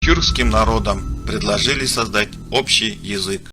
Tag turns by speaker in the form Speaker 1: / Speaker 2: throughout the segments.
Speaker 1: тюркским народам предложили создать общий язык.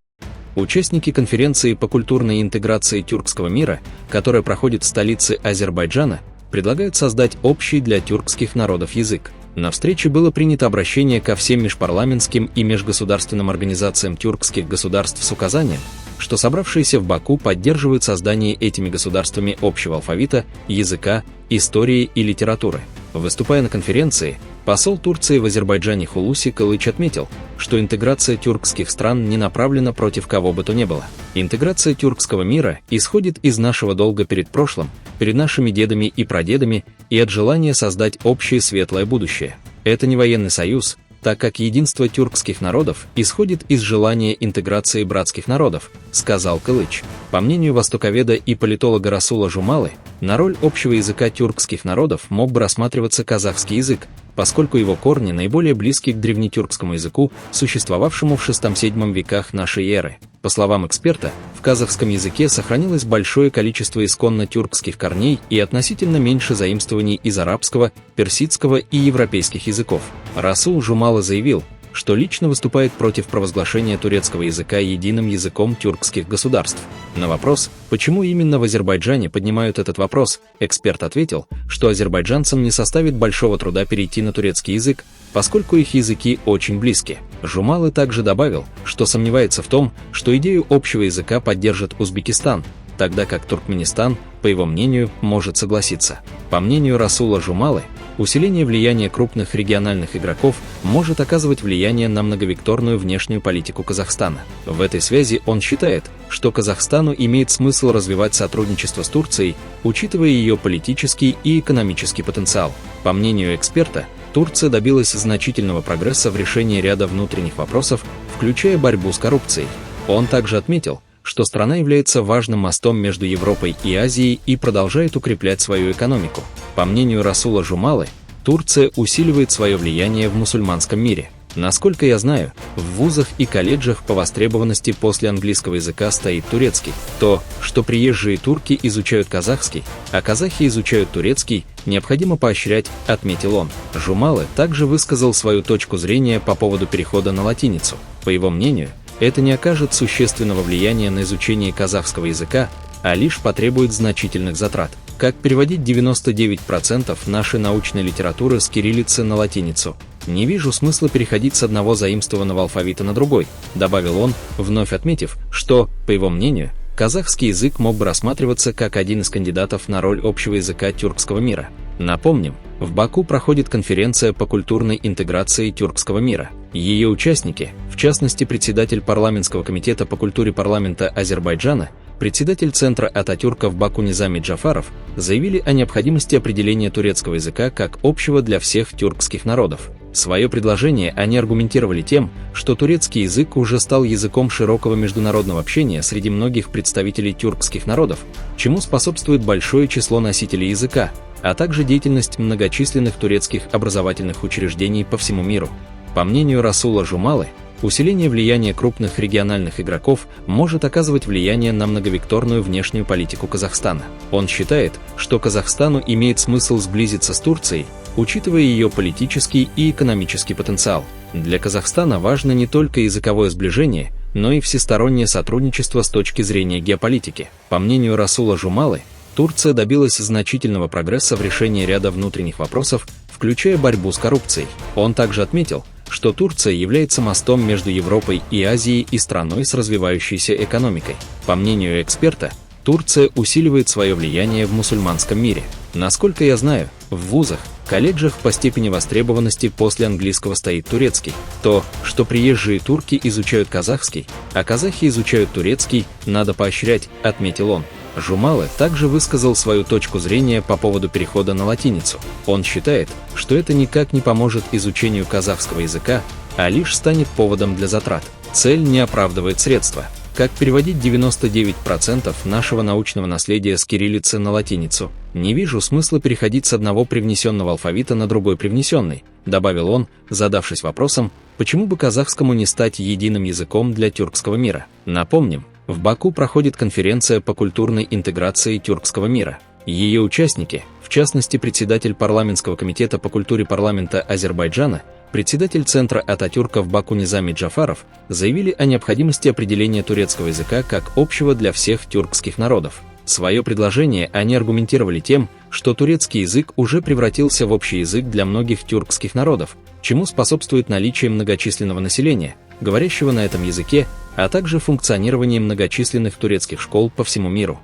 Speaker 2: Участники конференции по культурной интеграции тюркского мира, которая проходит в столице Азербайджана, предлагают создать общий для тюркских народов язык. На встрече было принято обращение ко всем межпарламентским и межгосударственным организациям тюркских государств с указанием, что собравшиеся в Баку поддерживают создание этими государствами общего алфавита, языка, истории и литературы. Выступая на конференции, посол Турции в Азербайджане Хулуси Кылыч отметил, что интеграция тюркских стран не направлена против кого бы то ни было. Интеграция тюркского мира исходит из нашего долга перед прошлым, перед нашими дедами и прадедами и от желания создать общее светлое будущее. Это не военный союз, так как единство тюркских народов исходит из желания интеграции братских народов, сказал Кылыч. По мнению востоковеда и политолога Расула Жумалы, на роль общего языка тюркских народов мог бы рассматриваться казахский язык, поскольку его корни наиболее близки к древнетюркскому языку, существовавшему в VI-VII веках нашей эры. По словам эксперта, в казахском языке сохранилось большое количество исконно тюркских корней и относительно меньше заимствований из арабского, персидского и европейских языков. Расул Жумала заявил, что лично выступает против провозглашения турецкого языка единым языком тюркских государств. На вопрос, почему именно в Азербайджане поднимают этот вопрос, эксперт ответил, что азербайджанцам не составит большого труда перейти на турецкий язык, поскольку их языки очень близки. Жумалы также добавил, что сомневается в том, что идею общего языка поддержит Узбекистан, тогда как Туркменистан, по его мнению, может согласиться. По мнению Расула Жумалы, усиление влияния крупных региональных игроков может оказывать влияние на многовекторную внешнюю политику Казахстана. В этой связи он считает, что Казахстану имеет смысл развивать сотрудничество с Турцией, учитывая ее политический и экономический потенциал. По мнению эксперта, Турция добилась значительного прогресса в решении ряда внутренних вопросов, включая борьбу с коррупцией. Он также отметил, что страна является важным мостом между Европой и Азией и продолжает укреплять свою экономику. По мнению Расула Жумалы, Турция усиливает свое влияние в мусульманском мире. Насколько я знаю, в вузах и колледжах по востребованности после английского языка стоит турецкий. То, что приезжие турки изучают казахский, а казахи изучают турецкий, необходимо поощрять, отметил он. Жумалы также высказал свою точку зрения по поводу перехода на латиницу. По его мнению, это не окажет существенного влияния на изучение казахского языка, а лишь потребует значительных затрат. Как переводить 99% нашей научной литературы с кириллицы на латиницу? Не вижу смысла переходить с одного заимствованного алфавита на другой, добавил он, вновь отметив, что, по его мнению, казахский язык мог бы рассматриваться как один из кандидатов на роль общего языка тюркского мира. Напомним, в Баку проходит конференция по культурной интеграции тюркского мира. Ее участники, в частности председатель парламентского комитета по культуре парламента Азербайджана, председатель Центра Ататюрка в Баку Низами Джафаров, заявили о необходимости определения турецкого языка как общего для всех тюркских народов. Свое предложение они аргументировали тем, что турецкий язык уже стал языком широкого международного общения среди многих представителей тюркских народов, чему способствует большое число носителей языка, а также деятельность многочисленных турецких образовательных учреждений по всему миру. По мнению Расула Жумалы, усиление влияния крупных региональных игроков может оказывать влияние на многовекторную внешнюю политику Казахстана. Он считает, что Казахстану имеет смысл сблизиться с Турцией, учитывая ее политический и экономический потенциал. Для Казахстана важно не только языковое сближение, но и всестороннее сотрудничество с точки зрения геополитики. По мнению Расула Жумалы, Турция добилась значительного прогресса в решении ряда внутренних вопросов, включая борьбу с коррупцией. Он также отметил, что Турция является мостом между Европой и Азией и страной с развивающейся экономикой. По мнению эксперта, Турция усиливает свое влияние в мусульманском мире. Насколько я знаю, в вузах, колледжах по степени востребованности после английского стоит турецкий. То, что приезжие турки изучают казахский, а казахи изучают турецкий, надо поощрять, отметил он. Жумалы также высказал свою точку зрения по поводу перехода на латиницу. Он считает, что это никак не поможет изучению казахского языка, а лишь станет поводом для затрат. Цель не оправдывает средства. Как переводить 99% нашего научного наследия с кириллицы на латиницу? Не вижу смысла переходить с одного привнесенного алфавита на другой привнесенный, добавил он, задавшись вопросом, почему бы казахскому не стать единым языком для тюркского мира. Напомним, в Баку проходит конференция по культурной интеграции тюркского мира. Ее участники, в частности председатель парламентского комитета по культуре парламента Азербайджана, председатель Центра Ататюрка в Баку Низами Джафаров, заявили о необходимости определения турецкого языка как общего для всех тюркских народов. Свое предложение они аргументировали тем, что турецкий язык уже превратился в общий язык для многих тюркских народов, чему способствует наличие многочисленного населения, говорящего на этом языке, а также функционирование многочисленных турецких школ по всему миру.